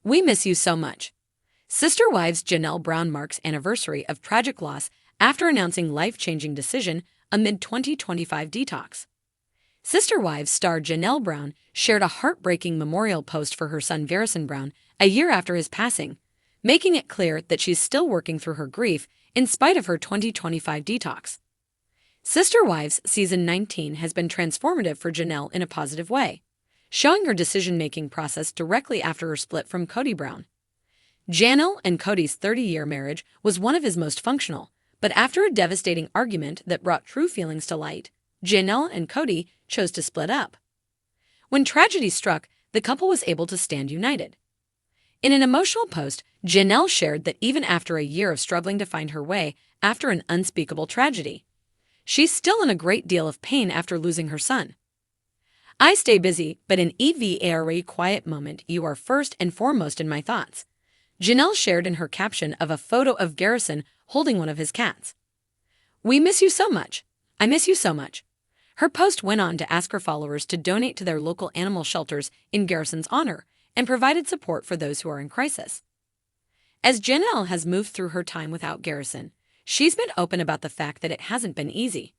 We miss you so much. Sister Wives Janelle Brown marks anniversary of tragic loss after announcing life-changing decision amid 2025 Detox. Sister Wives star Janelle Brown shared a heartbreaking memorial post for her son Garrison Brown a year after his passing, making it clear that she's still working through her grief in spite of her 2025 detox. Sister Wives Season 19 has been transformative for Janelle in a positive way, showing her decision-making process directly after her split from Cody Brown. Janelle and Cody's 30-year marriage was one of his most functional, but after a devastating argument that brought true feelings to light, Janelle and Cody chose to split up. When tragedy struck, the couple was able to stand united. In an emotional post, Janelle shared that even after a year of struggling to find her way after an unspeakable tragedy, she's still in a great deal of pain after losing her son. I stay busy, but in every quiet moment, you are first and foremost in my thoughts, Janelle shared in her caption of a photo of Garrison holding one of his cats. We miss you so much. I miss you so much. Her post went on to ask her followers to donate to their local animal shelters in Garrison's honor and provided support for those who are in crisis. As Janelle has moved through her time without Garrison, she's been open about the fact that it hasn't been easy.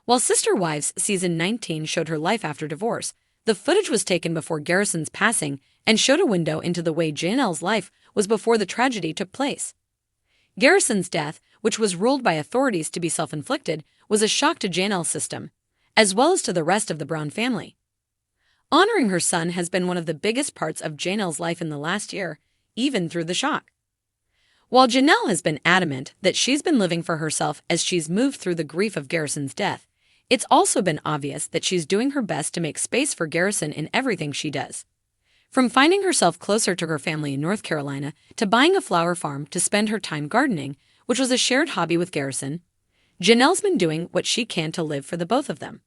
While Sister Wives Season 19 showed her life after divorce, the footage was taken before Garrison's passing and showed a window into the way Janelle's life was before the tragedy took place. Garrison's death, which was ruled by authorities to be self-inflicted, was a shock to Janelle's system, as well as to the rest of the Brown family. Honoring her son has been one of the biggest parts of Janelle's life in the last year, even through the shock. While Janelle has been adamant that she's been living for herself as she's moved through the grief of Garrison's death, it's also been obvious that she's doing her best to make space for Garrison in everything she does. From finding herself closer to her family in North Carolina to buying a flower farm to spend her time gardening, which was a shared hobby with Garrison, Janelle's been doing what she can to live for the both of them.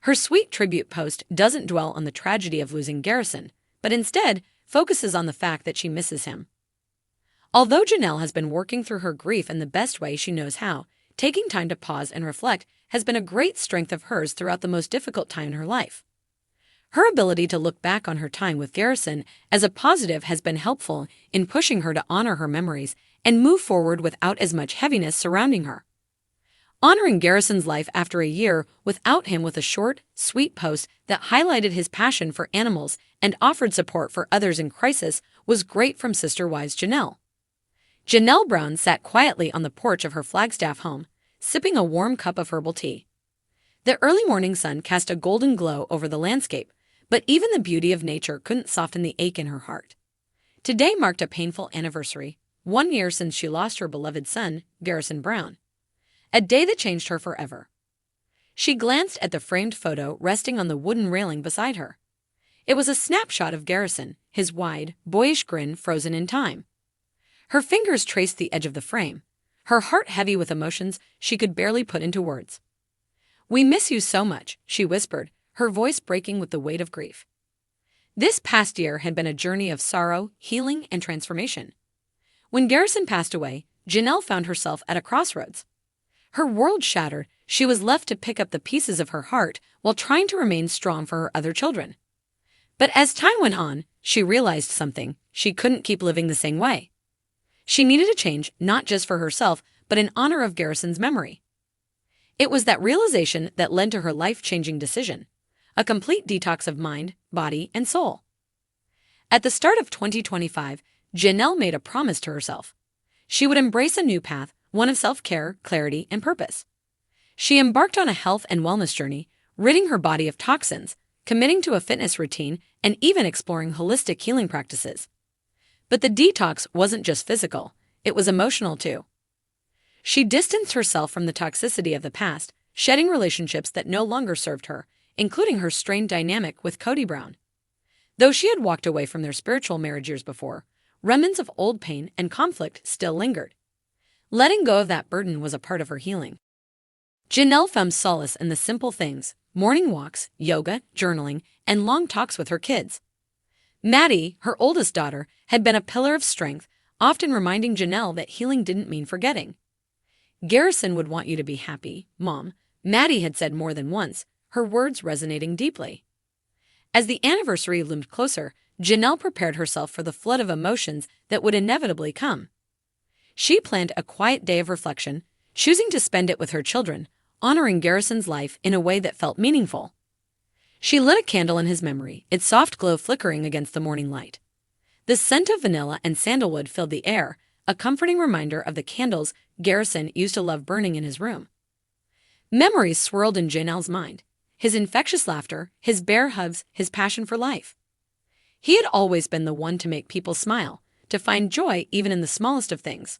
Her sweet tribute post doesn't dwell on the tragedy of losing Garrison, but instead focuses on the fact that she misses him. Although Janelle has been working through her grief in the best way she knows how, taking time to pause and reflect has been a great strength of hers throughout the most difficult time in her life. Her ability to look back on her time with Garrison as a positive has been helpful in pushing her to honor her memories and move forward without as much heaviness surrounding her. Honoring Garrison's life after a year without him with a short, sweet post that highlighted his passion for animals and offered support for others in crisis was great from Sister Wives Janelle. Janelle Brown sat quietly on the porch of her Flagstaff home, sipping a warm cup of herbal tea. The early morning sun cast a golden glow over the landscape, but even the beauty of nature couldn't soften the ache in her heart. Today marked a painful anniversary, 1 year since she lost her beloved son, Garrison Brown. A day that changed her forever. She glanced at the framed photo resting on the wooden railing beside her. It was a snapshot of Garrison, his wide, boyish grin frozen in time. Her fingers traced the edge of the frame, her heart heavy with emotions she could barely put into words. We miss you so much, she whispered, her voice breaking with the weight of grief. This past year had been a journey of sorrow, healing, and transformation. When Garrison passed away, Janelle found herself at a crossroads. Her world shattered, she was left to pick up the pieces of her heart while trying to remain strong for her other children. But as time went on, she realized something: she couldn't keep living the same way. She needed a change, not just for herself, but in honor of Garrison's memory. It was that realization that led to her life-changing decision: a complete detox of mind, body, and soul. At the start of 2025, Janelle made a promise to herself. She would embrace a new path, one of self-care, clarity, and purpose. She embarked on a health and wellness journey, ridding her body of toxins, committing to a fitness routine, and even exploring holistic healing practices. But the detox wasn't just physical, it was emotional too. She distanced herself from the toxicity of the past, shedding relationships that no longer served her, including her strained dynamic with Cody Brown. Though she had walked away from their spiritual marriage years before, remnants of old pain and conflict still lingered. Letting go of that burden was a part of her healing. Janelle found solace in the simple things: morning walks, yoga, journaling, and long talks with her kids. Maddie, her oldest daughter, had been a pillar of strength, often reminding Janelle that healing didn't mean forgetting. Garrison would want you to be happy, Mom, Maddie had said more than once, her words resonating deeply. As the anniversary loomed closer, Janelle prepared herself for the flood of emotions that would inevitably come. She planned a quiet day of reflection, choosing to spend it with her children, honoring Garrison's life in a way that felt meaningful. She lit a candle in his memory, its soft glow flickering against the morning light. The scent of vanilla and sandalwood filled the air, a comforting reminder of the candles Garrison used to love burning in his room. Memories swirled in Janelle's mind, his infectious laughter, his bear hugs, his passion for life. He had always been the one to make people smile, to find joy even in the smallest of things.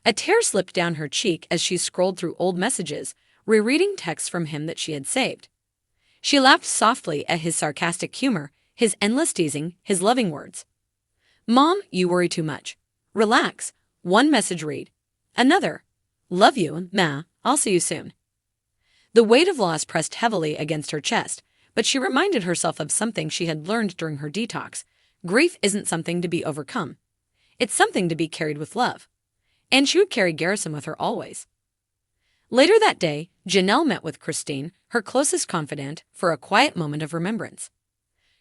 A tear slipped down her cheek as she scrolled through old messages, rereading texts from him that she had saved. She laughed softly at his sarcastic humor, his endless teasing, his loving words. "Mom, you worry too much. Relax." One message read. Another. "Love you, Ma. I'll see you soon." The weight of loss pressed heavily against her chest, but she reminded herself of something she had learned during her detox. Grief isn't something to be overcome. It's something to be carried with love. And she would carry Garrison with her always. Later that day, Janelle met with Cristin, her closest confidant, for a quiet moment of remembrance.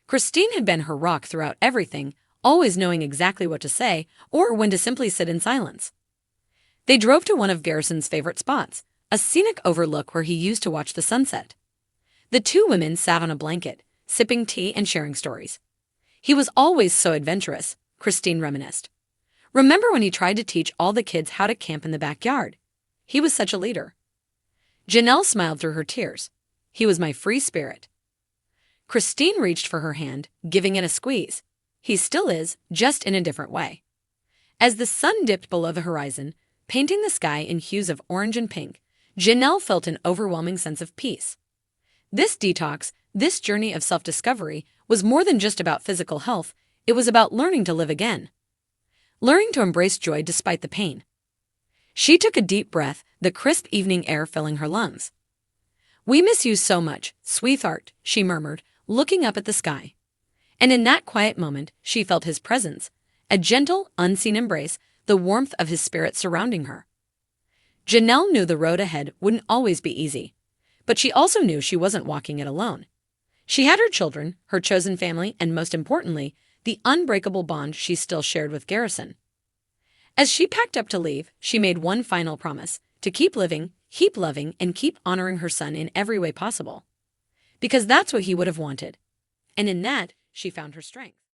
Cristin had been her rock throughout everything, always knowing exactly what to say or when to simply sit in silence. They drove to one of Garrison's favorite spots, a scenic overlook where he used to watch the sunset. The two women sat on a blanket, sipping tea and sharing stories. "He was always so adventurous," Cristin reminisced. "Remember when he tried to teach all the kids how to camp in the backyard? He was such a leader." Janelle smiled through her tears. "He was my free spirit." Cristin reached for her hand, giving it a squeeze. "He still is, just in a different way." As the sun dipped below the horizon, painting the sky in hues of orange and pink, Janelle felt an overwhelming sense of peace. This detox, this journey of self-discovery, was more than just about physical health. It was about learning to live again. Learning to embrace joy despite the pain. She took a deep breath, the crisp evening air filling her lungs. "We miss you so much, sweetheart," she murmured, looking up at the sky. And in that quiet moment, she felt his presence, a gentle, unseen embrace, the warmth of his spirit surrounding her. Janelle knew the road ahead wouldn't always be easy, but she also knew she wasn't walking it alone. She had her children, her chosen family, and most importantly, the unbreakable bond she still shared with Garrison. As she packed up to leave, she made one final promise: to keep living, keep loving, and keep honoring her son in every way possible. Because that's what he would have wanted. And in that, she found her strength.